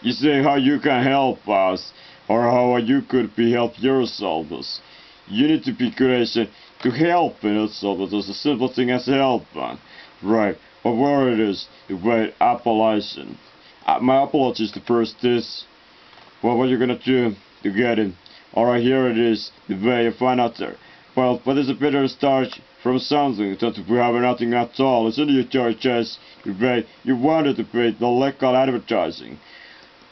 You say how you can help us, or how you could be help yourselves. You need to be courageous to help yourself. There's a simple thing as help, man. Right, but where it is, the great appellation. My apologies to first this. Well, what you're gonna do to get it? Alright, here it is, the way you find out there. Well, but it's a better start from something that we have nothing at all. It's in your churches, the way you wanted to pay the legal advertising.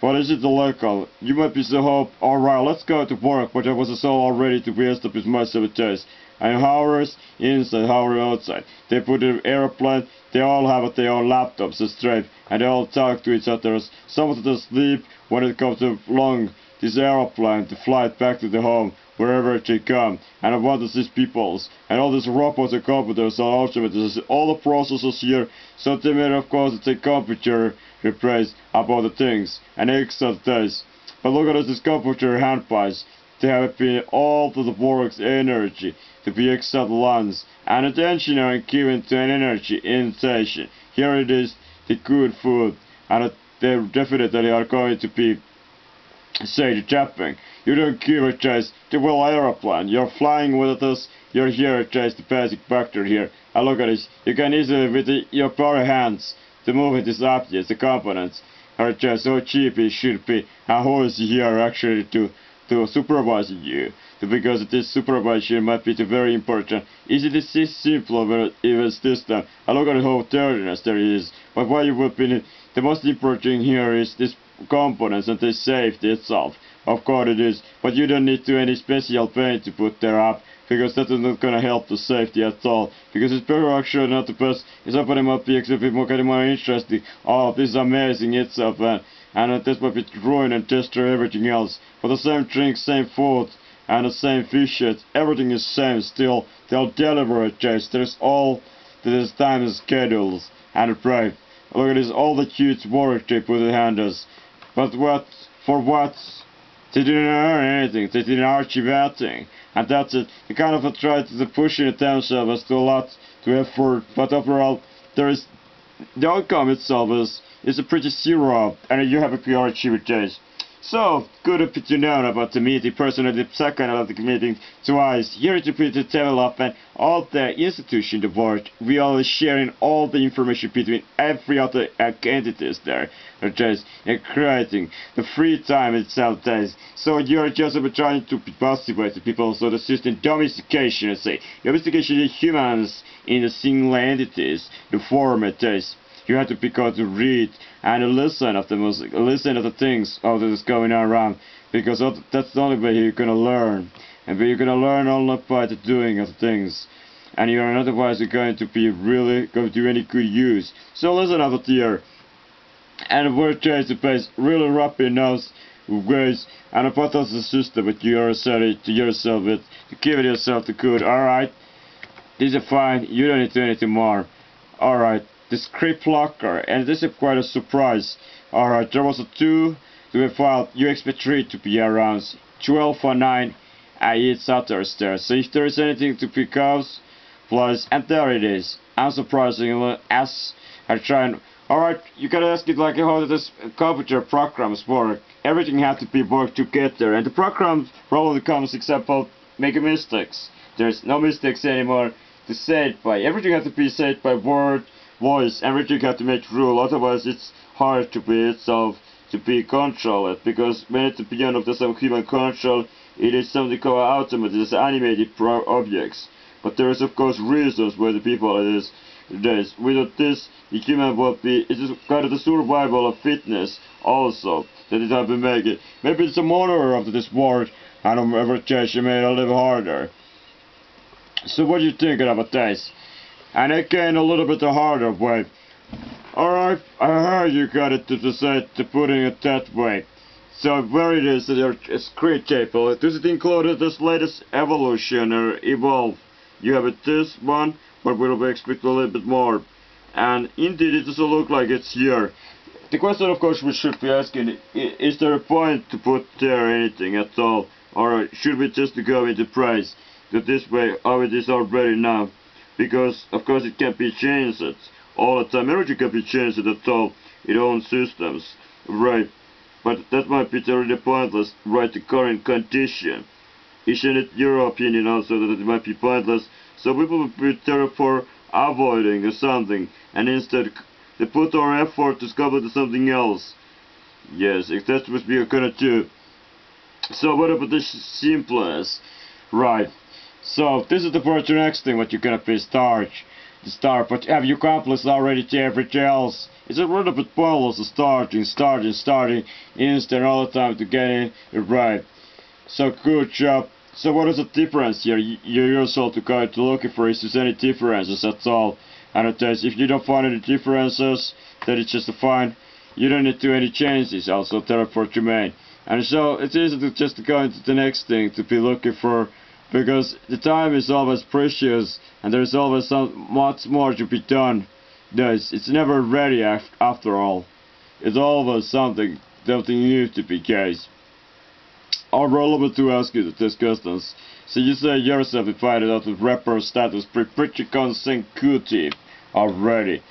What is it illegal? You might be so hope, alright, let's go to work, but I was so already to be established myself a taste. And hours inside, hours outside. They put an airplane, they all have their own laptops straight, and they all talk to each other. Some of them sleep when it comes to long this airplane to fly back to the home, wherever they come. And I want to see peoples, and all these robots and computers are automated. All the processors here, so they made of course the computer replace about the things, and extra things. But look at this computer handpies. They have been all to the work's energy to be exact lungs and attention are given to an energy intention. Here it is, the good food, and they definitely are going to be, say, the tapping. You don't give a chase the well aeroplane. You're flying with us. You're here to chase the basic factor here. And look at this. You can easily with your bare hands to move these objects, the components are just so cheap it should be. And who is here actually to supervise you? Because this supervision might be very important. Is it this simple even system? And look at how dirtiness there is. But why you would be the most important here is this components and the safety itself. Of course it is, but you don't need to any special paint to put there up, because that is not gonna help the safety at all. Because it's better actually not the best. Somebody might be actually more interesting. Oh, this is amazing itself, and this might be ruin and destroy everything else. For the same drink, same food, and the same fish, everything is same still. They'll deliver it, just there's all this time schedules and pray. Look at this, all the huge work they put behind us. But what? For what? They didn't earn anything. They didn't achieve anything. And that's it. They kind of tried to push it themselves to a lot to effort. But overall, there is the outcome itself is a pretty zero, and you have a PR achievement days. So, good to know about the meeting, personally the second of the meeting twice, here to be to development all the institution in the world. We are sharing all the information between every other entities there. Just creating the free time itself does. So you're just trying to participate the people, so the system domestication, let's say. Domestication of humans in the single entities, the format is. You have to pick out to read and listen of the music, listen to the things that is going on around, because that's the only way you're gonna learn, and you're gonna learn only by the doing of the things, and you're not otherwise going to be really going to do any good use. So listen of it here, and we're trying to place really rapid notes ways, and about the system that you are setting to yourself with to give yourself the good. Alright, this is fine. You don't need to do anything more. Alright. The script locker, and this is quite a surprise. Alright, there was a 2 to be filed. You expect 3 to be around 12 or 9 each others there. So if there is anything to pick up, plus, and there it is. Unsurprisingly, as I try and alright, you gotta ask it like how this computer programs work. Everything has to be worked together, and the program probably comes example making mistakes. There's no mistakes anymore to say it by. Everything has to be said by word, voice, everything has to make rule, otherwise it's hard to be itself to be controlled, because when it's beyond of the some human control, it is something called automated, it's animated objects. But there is of course reasons where the people it is. Without this, the human will be, it is kind of the survival of fitness also, that it has been making. Maybe it's a monitor of this world, and every change made a little harder. So what are you thinking about this? And again, a little bit harder way. Alright, I heard you got it to decide to putting it that way. So where it is, your screen table, does it include this latest evolution or evolve? You have it this one, but we'll expect a little bit more. And indeed, it doesn't look like it's here. The question, of course, we should be asking, is there a point to put there anything at all? Or should we just go into price? That this way, how it is already now? Because of course it can be changed all the time. Everything can be changed at all in own systems, right? but that might be totally pointless right the current condition. Isn't it your opinion also that it might be pointless? So people would be therefore avoiding or something, and instead they put our effort to discover something else. Yes, that's what we are gonna do. So what about the simplest? Right. So this is the first next thing what you're gonna be start, but have you accomplished already to everything else? It's a little bit pointless starting instead all the time to get it right. So good job. So what is the difference here? You yourself to go to looking for is there any differences at all? And it says if you don't find any differences, then it's just fine. You don't need to do any changes also therefore to remain. And so it's easy to just go into the next thing to be looking for, because the time is always precious and there's always so much more to be done. It's never ready after all. It's always something new to be case. Are relevant to ask you these questions. So you say yourself divided out of rapper status pretty consecutive already.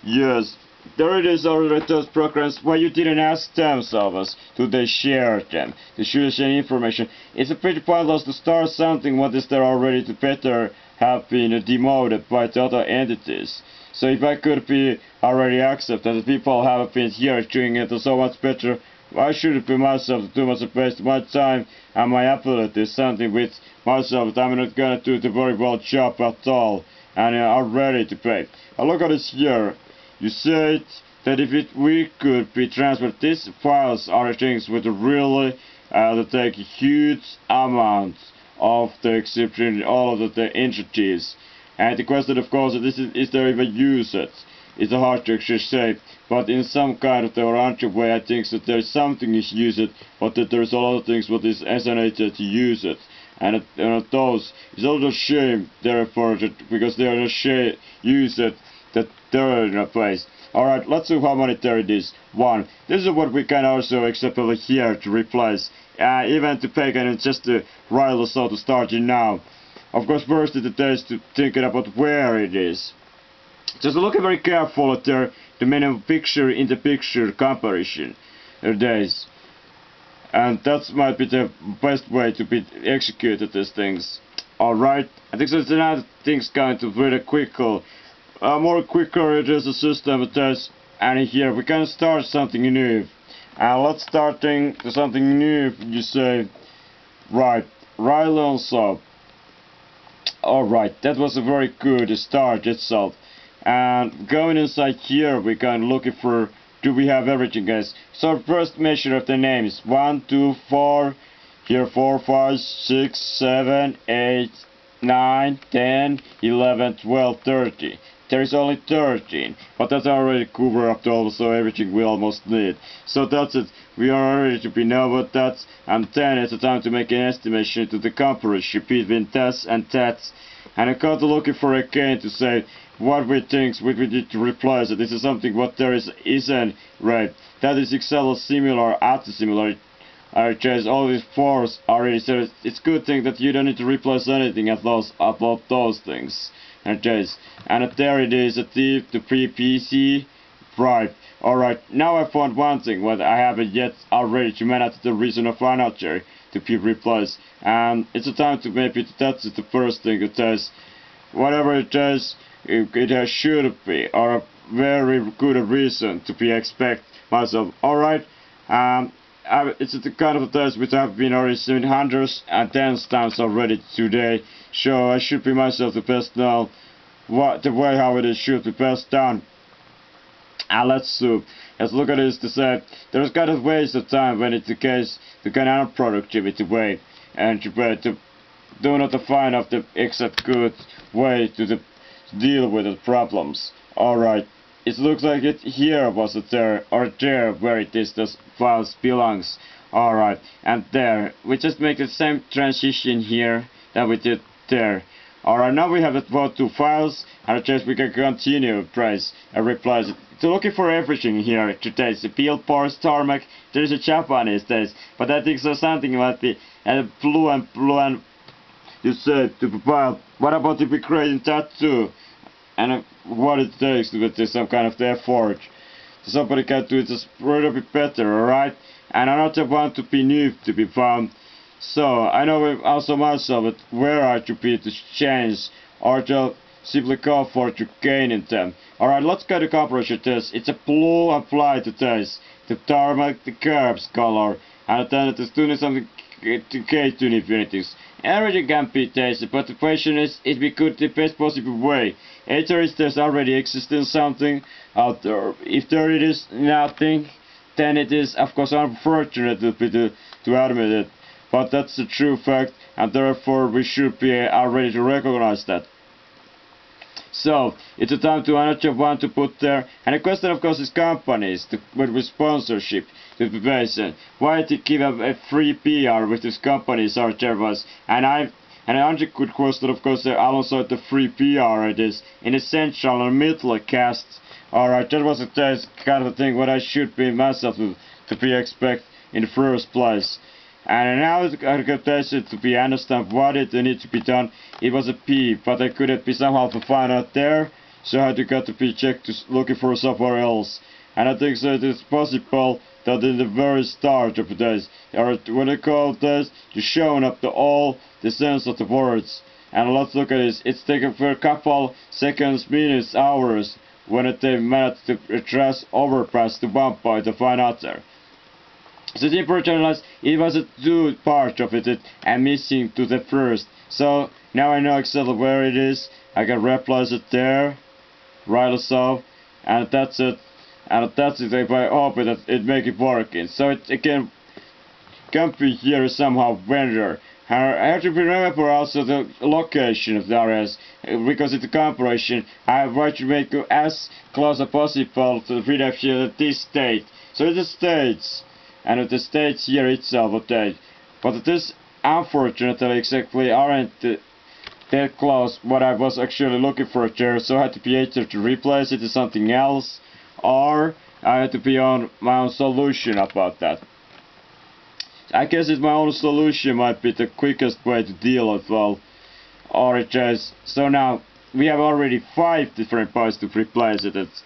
Yes, there it is already those programs why you didn't ask themselves to they share them. They should share information. It's a pretty pointless to start something what is there already to better have been demoted by the other entities. So if I could be already accept that the people have been here doing it so much better, why should it be myself to do much waste my time and my abilities, something with myself that I'm not gonna do the very well job at all and are ready to pay. Look at this here. You said that if we could be transferred, these files are things with really that take huge amounts of the exception, all of the entities. And the question of course is there even use it? It's hard to actually say, but in some kind of the orange way I think that there is something is used, but that there's a lot of things what is estimated to use it. And those, it's a little shame therefore that because they are not use it that they're in a place. Alright, let's see how many there it is. 1. This is what we can also accept over here to replace. Even to pick and just to write so to start you now. Of course first it is to think about where it is. Just look very careful at the minimum picture in the picture comparison days. And that might be the best way to be executed these things. Alright, I think so it's another things going to really quicker. More quicker it is a system it is, and here we can start something new. And let's starting to something new you say. Right also. Alright, that was a very good start itself. And going inside here we can look for do we have everything guys. So first measure of the names 1, 2, 4, here 4, 5, 6, 7, 8, 9, 10, 11, 12, 13. There is only 13, but that's already covered up to also everything we almost need. So that's it, we are ready to be know what that's, and then it's the time to make an estimation to the comparison between this and that. And I'm going to looking for again to say what we think we need to replace it. This is something what there isn't right. That is Excel similar at similar. I change all these fours already, so it's good thing that you don't need to replace anything at those about those things. And there it is at the pre-PC. Right. Alright, now I found one thing what I haven't yet already to manage the reason of furniture to be replaced. And it's a time to maybe that's the first thing it says. Whatever it is, it should be, or a very good reason to be expect myself. Alright, it's the kind of test which I've been already seen hundreds and tens times already today. So I should be myself the best now. What the way how it should be best done. And let's look at this to say there's kind of waste of time when it's the case the kind of productivity way and to do not find out the exact good way to deal with the problems. Alright, it looks like it here was it there or there where it is the files belongs. Alright, and there we just make the same transition here that we did there. Alright, now we have the both two files and just we can continue press and replace it. So looking for everything here today. The billboards, tarmac, there is a Japanese taste, but I think so something like the blue and you said to provide. What about if we creating that too? And what it takes with some kind of effort. somebody can do it just a little bit better, alright? And I don't want to be new to be found. So I know also myself where I should be to change or to simply go for to gaining them. Alright, let's go to composition test. It's a blue and fly to test. The tarmac, the curbs color, and then it is doing something to K2 infinities. Everything can be tasted, but the question is, it be good the best possible way. Either is there's already existing something out there. If there it is nothing, then it is of course unfortunate to admit it. But that's the true fact, and therefore we should be ready to recognize that. So, it's a time to another one to put there. And the question of course is companies with sponsorship to the patient. Why to give a free PR with these companies are there was. And another good question of course alongside the free PR it is in essential and middle cast. Alright, that was a kind of thing what I should be myself to be expect in the first place. And now I got to be understand what it needs to be done. It was a P, but I couldn't be somehow to find out there, so I had to got to be checked to looking for somewhere else. And I think so it is possible that in the very start of this, or when I call this, to showing up to all the sense of the words. And let's look at this. It's taken for a couple seconds, minutes, hours when they managed to address overpass to one point to find out there. So the important was it was a two part of it and missing to the first. So now I know exactly where it is. I can replace it there, right so, and that's it. And that's it if I open it, it make it working. So it again can be here somehow vendor. I have to remember also the location of the areas, because it's a comparison. I want to make it as close as possible to the redemption of this state. So it's the states. And the states here itself update. But this unfortunately exactly aren't that close what I was actually looking for there, so I had to be able to replace it to something else, or I had to be on my own solution about that. I guess my own solution might be the quickest way to deal with well, or it just so now we have already 5 different parts to replace it.